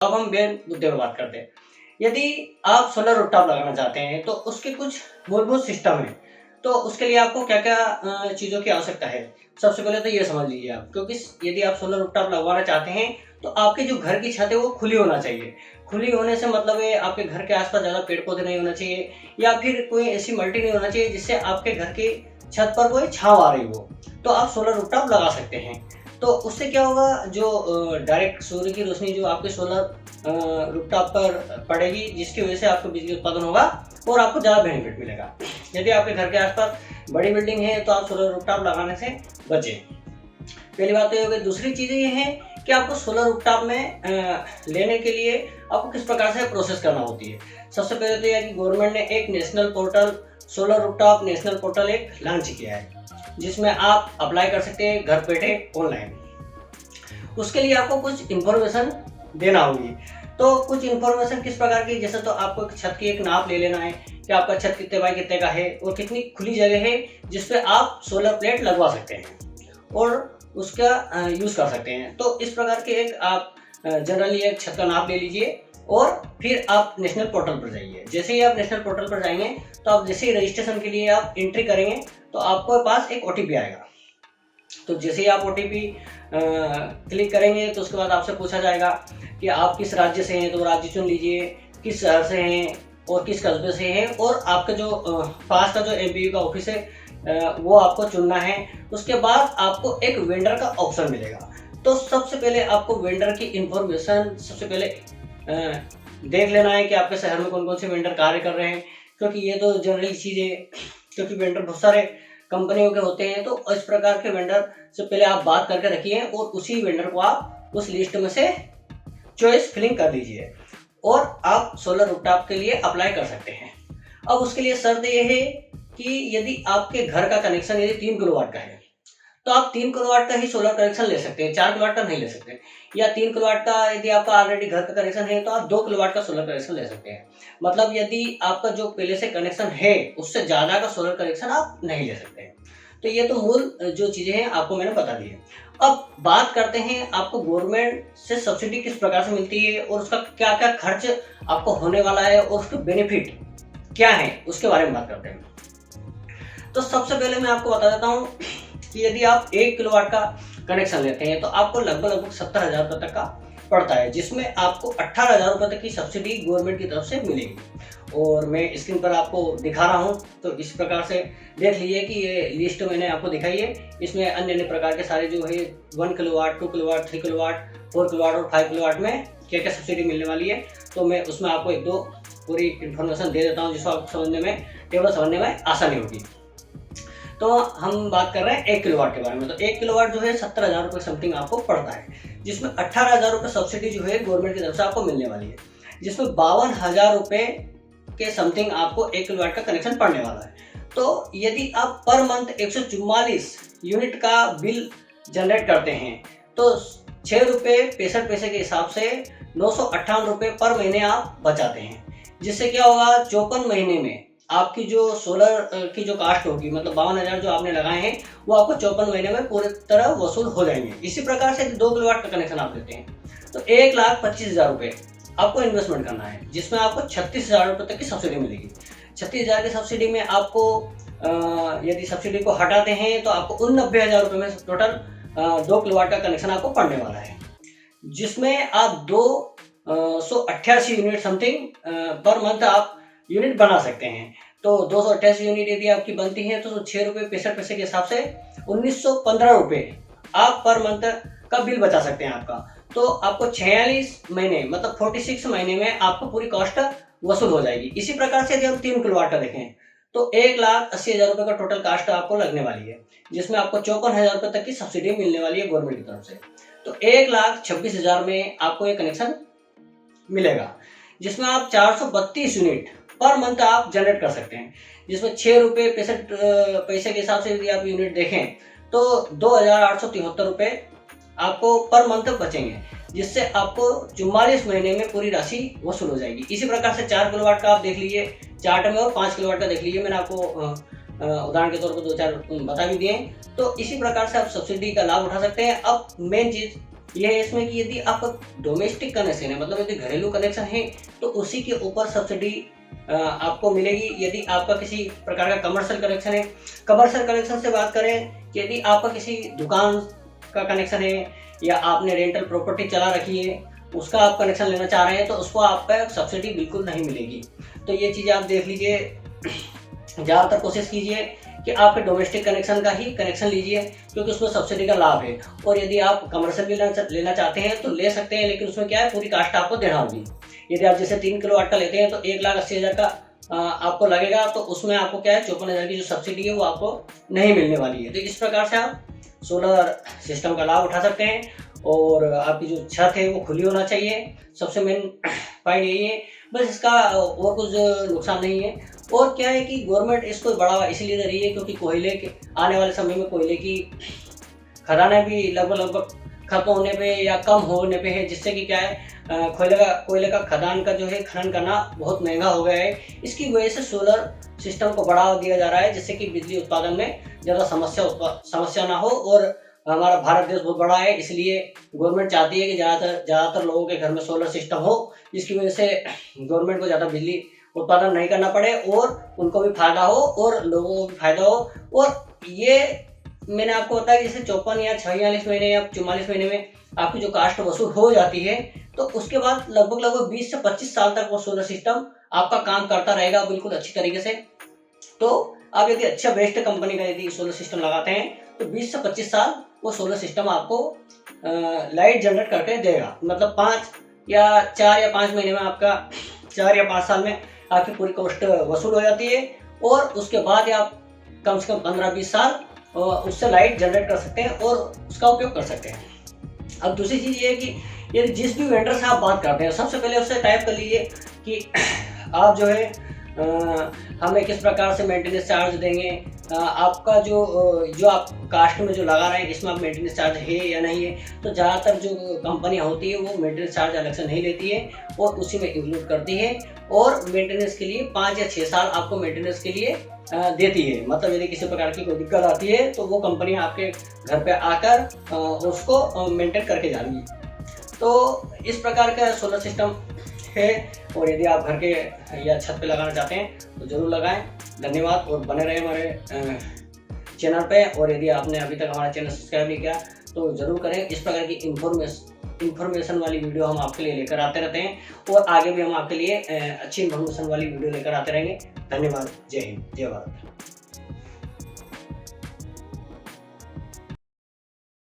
अब हम मेन मुद्दे पर बात करते हैं। यदि आप सोलर रूफटॉप लगाना चाहते हैं तो उसके कुछ मूलभूत सिस्टम हैं। तो उसके लिए आपको क्या-क्या चीज़ों की आवश्यकता है। सबसे पहले तो ये समझ लीजिए आप, क्योंकि यदि आप सोलर रूफटॉप लगवाना चाहते हैं तो आपके जो घर की छत है वो खुली होना चाहिए। खुली होने से मतलब है आपके घर के आस-पास ज़्यादा पेड़-पौधे नहीं होना चाहिए या फिर कोई ऐसी मल्टी नहीं होना चाहिए जिससे आपके घर की छत पर कोई छाँव आ रही हो। तो आप सोलर रूफटॉप लगा सकते हैं। तो उससे क्या होगा, जो डायरेक्ट सूर्य की रोशनी जो आपके सोलर रूफटॉप पर पड़ेगी, जिसकी वजह से आपको बिजली उत्पादन होगा और आपको ज़्यादा बेनिफिट मिलेगा। यदि आपके घर के आसपास बड़ी बिल्डिंग है तो आप सोलर रूफटॉप लगाने से बचें। पहली बात तो ये हो गई। दूसरी चीज़ ये है कि आपको सोलर रूफटॉप में लेने के लिए आपको किस प्रकार से प्रोसेस करना होती है। सबसे पहले तो यह कि गवर्नमेंट ने एक national portal, solar rooftop national portal एक लॉन्च किया है, जिसमें आप अप्लाई कर सकते हैं घर बैठे ऑनलाइन। उसके लिए आपको कुछ इन्फॉर्मेशन देना होगी। तो कुछ इन्फॉर्मेशन किस प्रकार की, जैसे तो आपको छत की एक नाप ले लेना है कि आपका छत कितने बाय कितने का है और कितनी खुली जगह है जिस पे आप सोलर प्लेट लगवा सकते हैं और उसका यूज़ कर सकते हैं। तो इस प्रकार के एक आप जनरली एक छत का नाप ले लीजिए और फिर आप नेशनल पोर्टल पर जाइए। जैसे ही आप नेशनल पोर्टल पर जाएंगे तो आप जैसे ही रजिस्ट्रेशन के लिए आप एंट्री करेंगे तो आपके पास एक OTP आएगा। तो जैसे ही आप OTP क्लिक करेंगे तो उसके बाद आपसे पूछा जाएगा कि आप किस राज्य से हैं, तो राज्य चुन लीजिए, किस शहर से हैं और किस कस्बे से हैं और आपका जो पास का जो MPU का ऑफिस है वो आपको चुनना है। उसके बाद आपको एक वेंडर का ऑप्शन मिलेगा। तो सबसे पहले आपको वेंडर की इंफॉर्मेशन सबसे पहले देख लेना है कि आपके शहर में कौन कौन से वेंडर कार्य कर रहे हैं, क्योंकि ये तो जनरली चीज़ है, क्योंकि वेंडर बहुत सारे कंपनियों के होते हैं। तो इस प्रकार के वेंडर से पहले आप बात करके रखिए और उसी वेंडर को आप उस लिस्ट में से चॉइस फिलिंग कर लीजिए और आप सोलर रूफटॉप के लिए अप्लाई कर सकते हैं। अब उसके लिए शर्त यह है कि यदि आपके घर का कनेक्शन यदि 3 किलोवाट का है तो आप 3 किलोवाट का ही सोलर कनेक्शन ले सकते हैं, 4 किलोवाट का नहीं ले सकते। या 3 किलोवाट का यदि आपका ऑलरेडी घर का कनेक्शन है तो आप 2 किलोवाट का सोलर कनेक्शन ले सकते हैं। मतलब यदि आपका जो पहले से कनेक्शन है उससे ज़्यादा का सोलर कनेक्शन आप नहीं ले सकते हैं। तो ये तो मूल जो चीज़ें हैं आपको मैंने बता दी है। अब बात करते हैं आपको गवर्नमेंट से सब्सिडी किस प्रकार से मिलती है और उसका क्या क्या खर्च आपको होने वाला है और उसके बेनिफिट क्या है, उसके बारे में बात करते हैं। तो सबसे पहले मैं आपको बता देता हूँ कि यदि आप 1 किलोवाट का कनेक्शन लेते हैं तो आपको लगभग 70,000 रुपये तक का पड़ता है, जिसमें आपको 18,000 रुपये तक की सब्सिडी गवर्नमेंट की तरफ से मिलेगी। और मैं स्क्रीन पर आपको दिखा रहा हूँ, तो इस प्रकार से देख लीजिए कि ये लिस्ट मैंने आपको दिखाई है। इसमें अन्य अन्य प्रकार के सारे जो है 1 किलोवाट, 2 किलोवाट, 3 किलोवाट, 4 किलोवाट और 5 किलोवाट में क्या क्या सब्सिडी मिलने वाली है। तो मैं उसमें आपको 1-2 पूरी इन्फॉर्मेशन दे देता हूँ जिसको आपको समझने में, टेबल समझने में आसानी होगी। तो हम बात कर रहे हैं 1 किलोवाट के बारे में। तो 1 किलोवाट जो है 70,000 रुपये समथिंग आपको पड़ता है, जिसमें 18,000 रुपये सब्सिडी जो है गवर्नमेंट की तरफ से आपको मिलने वाली है, जिसमें 52,000 रुपये के समथिंग आपको 1 किलोवाट का कनेक्शन पड़ने वाला है। तो यदि आप पर मंथ 144 यूनिट का बिल जनरेट करते हैं तो 6 रुपये 65 पैसे के हिसाब से 958 रुपये पर महीने आप बचाते हैं, जिससे क्या होगा 54 महीने में आपकी जो सोलर की जो कास्ट होगी, मतलब 52,000 जो आपने लगाए हैं वो आपको 54 महीने में पूरी तरह वसूल हो जाएंगे। इसी प्रकार से 2 किलोवाट का कनेक्शन आप लेते हैं तो 1,25,000 रुपये आपको इन्वेस्टमेंट करना है, जिसमें आपको 36,000 रुपये तक की सब्सिडी मिलेगी। 36,000 की सब्सिडी में आपको यदि सब्सिडी को हटाते हैं तो आपको 90,000 रुपये में टोटल 2 किलोवाट का कनेक्शन आपको पड़ने वाला है, जिसमें आप 288 यूनिट समथिंग पर मंथ आप यूनिट बना सकते हैं। तो 288 यूनिट यदि आपकी बनती है तो 6 रुपये 65 पैसे के हिसाब से 1,915 रुपये आप पर मंथ का बिल बचा सकते हैं आपका। तो आपको 46 महीने मतलब 46 महीने में आपको पूरी कॉस्ट वसूल हो जाएगी। इसी प्रकार से यदि हम 3 किलोवाट का देखें तो 1,80,000 रुपये का टोटल कास्ट आपको लगने वाली है, जिसमें आपको 54,000 रुपये तक की सब्सिडी मिलने वाली है गवर्नमेंट की तरफ से। तो 1,26,000 में आपको ये कनेक्शन मिलेगा, जिसमें आप 432 यूनिट पर मंथ आप जनरेट कर सकते हैं, जिसमें 6 रुपये 65 पैसे के हिसाब से यदि आप यूनिट देखें तो 2,873 रुपये आपको पर मंथ बचेंगे, जिससे आपको 44 महीने में पूरी राशि वसूल हो जाएगी। इसी प्रकार से 4 किलोवाट का आप देख लीजिए चार्ट में और 5 किलोवाट का देख लीजिए, मैंने आपको उदाहरण के तौर पर 2-4 बता भी दिए। तो इसी प्रकार से आप सब्सिडी का लाभ उठा सकते हैं। अब मेन चीज़ ये है इसमें कि यदि आपका डोमेस्टिक कनेक्शन है, मतलब यदि घरेलू कनेक्शन है, तो उसी के ऊपर सब्सिडी आपको मिलेगी। यदि आपका किसी प्रकार का कमर्शियल कनेक्शन है, कमर्शियल कनेक्शन से बात करें कि यदि आपका किसी दुकान का कनेक्शन है या आपने रेंटल प्रॉपर्टी चला रखी है, उसका आप कनेक्शन लेना चाह रहे हैं, तो उसको आपका सब्सिडी बिल्कुल नहीं मिलेगी। तो ये चीज़ें आप देख लीजिए। ज़्यादातर कोशिश कीजिए कि आपके डोमेस्टिक कनेक्शन का ही कनेक्शन लीजिए, क्योंकि उसमें सब्सिडी का लाभ है। और यदि आप कमर्शियल भी लेना चाहते हैं तो ले सकते हैं, लेकिन उसमें क्या है, पूरी कास्ट आपको देना होगी। यदि आप जैसे 3 किलोवाट का लेते हैं तो 1,80,000 का आपको लगेगा, तो उसमें आपको क्या है, 54,000 की जो सब्सिडी है वो आपको नहीं मिलने वाली है। तो इस प्रकार से आप सोलर सिस्टम का लाभ उठा सकते हैं। और आपकी जो छत है वो खुली होना चाहिए, सबसे मेन पॉइंट यही है। बस इसका और कुछ नुकसान नहीं है। और क्या है कि गवर्नमेंट इसको बढ़ावा इसलिए दे रही है क्योंकि कोयले के आने वाले समय में कोयले की खदानें भी लगभग खत्म होने पे या कम होने पे है, जिससे कि क्या है, कोयले का खदान का जो है खनन करना बहुत महंगा हो गया है। इसकी वजह से सोलर सिस्टम को बढ़ावा दिया जा रहा है, जिससे कि बिजली उत्पादन में ज़्यादा समस्या ना हो। और हमारा भारत देश बहुत बड़ा है, इसलिए गवर्नमेंट चाहती है कि ज़्यादातर लोगों के घर में सोलर सिस्टम हो, जिसकी वजह से गवर्नमेंट को ज़्यादा बिजली उत्पादन नहीं करना पड़े और उनको भी फायदा हो और लोगों को भी फायदा हो। और ये मैंने आपको बताया कि जैसे 54 या 46 महीने या 44 महीने में आपकी जो कास्ट वसूल हो जाती है, तो उसके बाद लगभग 20 से 25 साल तक वो सोलर सिस्टम आपका काम करता रहेगा बिल्कुल अच्छी तरीके से। तो आप यदि अच्छा बेस्ट कंपनी का यदि सोलर सिस्टम लगाते हैं तो 20 से 25 साल वो सोलर सिस्टम आपको लाइट जनरेट करके देगा। मतलब 4 या 5 महीने में आपका 4 या 5 साल में आपकी पूरी कॉस्ट वसूल हो जाती है। और उसके बाद आप कम से कम 15-20 साल उससे लाइट जनरेट कर सकते हैं और उसका उपयोग कर सकते हैं। अब दूसरी चीज़ ये है कि यदि जिस भी वेंडर से आप बात करते हैं, सबसे पहले उससे टाइप कर लीजिए कि आप जो है हमें किस प्रकार से मेंटेनेंस चार्ज देंगे, आपका जो आप कास्ट में जो लगा रहे हैं इसमें आप मेंटेनेंस चार्ज है या नहीं है। तो ज़्यादातर जो कंपनियां होती है वो मेंटेनेंस चार्ज अलग से नहीं लेती है और उसी में इंक्लूड करती है। और मेंटेनेंस के लिए 5 या 6 साल आपको मेंटेनेंस के लिए देती है। मतलब यदि किसी प्रकार की कोई दिक्कत आती है तो वो कंपनी आपके घर पे आकर उसको मेंटेन करके जाएगी। तो इस प्रकार का सोलर सिस्टम है। और यदि आप घर के या छत पे लगाना चाहते हैं तो ज़रूर लगाएं। धन्यवाद और बने रहे हमारे चैनल पे। और यदि आपने अभी तक हमारा चैनल सब्सक्राइब नहीं किया तो ज़रूर करें। इस प्रकार की इन्फॉर्मेशन वाली वीडियो हम आपके लिए लेकर आते रहते हैं और आगे भी हम आपके लिए अच्छी इन्फॉर्मेशन वाली वीडियो लेकर आते रहेंगे। धन्यवाद। जय हिंद, जय भारत।